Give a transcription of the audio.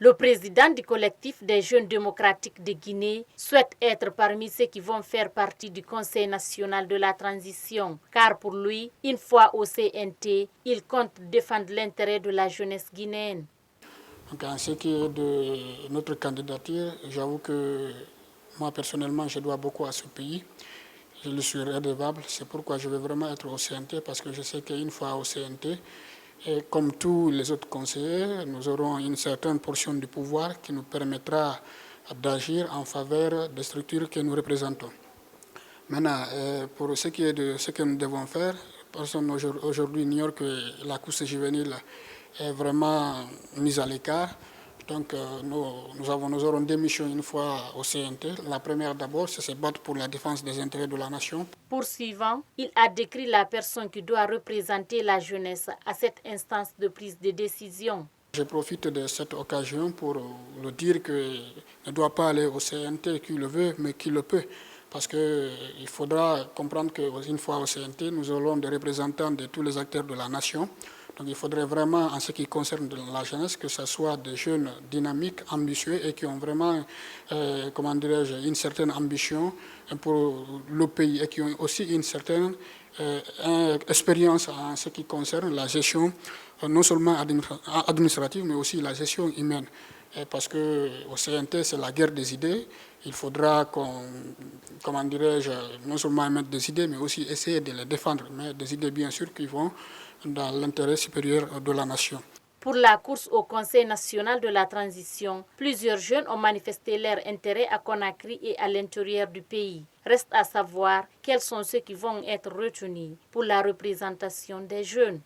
Le président du collectif des jeunes démocratiques de Guinée souhaite être parmi ceux qui vont faire partie du Conseil national de la transition, car pour lui, une fois au CNT, il compte défendre l'intérêt de la jeunesse guinéenne. Donc, en ce qui est de notre candidature, j'avoue que moi personnellement, je dois beaucoup à ce pays. Je le suis redevable, c'est pourquoi je veux vraiment être au CNT, parce que je sais qu'une fois au CNT, et comme tous les autres conseillers, nous aurons une certaine portion du pouvoir qui nous permettra d'agir en faveur des structures que nous représentons. Maintenant, pour ce qui est de ce que nous devons faire, personne aujourd'hui ignore que la course juvénile est vraiment mise à l'écart. Donc nous aurons deux missions une fois au CNT. La première d'abord, c'est se battre pour la défense des intérêts de la nation. Poursuivant, il a décrit la personne qui doit représenter la jeunesse à cette instance de prise de décision. Je profite de cette occasion pour le dire qu'il ne doit pas aller au CNT qui le veut, mais qui le peut. Parce qu'il faudra comprendre qu'une fois au CNT, nous aurons des représentants de tous les acteurs de la nation. Donc il faudrait vraiment, en ce qui concerne la jeunesse, que ce soit des jeunes dynamiques, ambitieux et qui ont vraiment, une certaine ambition pour le pays et qui ont aussi une certaine expérience en ce qui concerne la gestion, non seulement administrative, mais aussi la gestion humaine. Parce qu'au CNT, c'est la guerre des idées. Il faudra non seulement émettre des idées, mais aussi essayer de les défendre. Mais des idées, bien sûr, qui vont dans l'intérêt supérieur de la nation. Pour la course au Conseil national de la transition, plusieurs jeunes ont manifesté leur intérêt à Conakry et à l'intérieur du pays. Reste à savoir quels sont ceux qui vont être retenus pour la représentation des jeunes.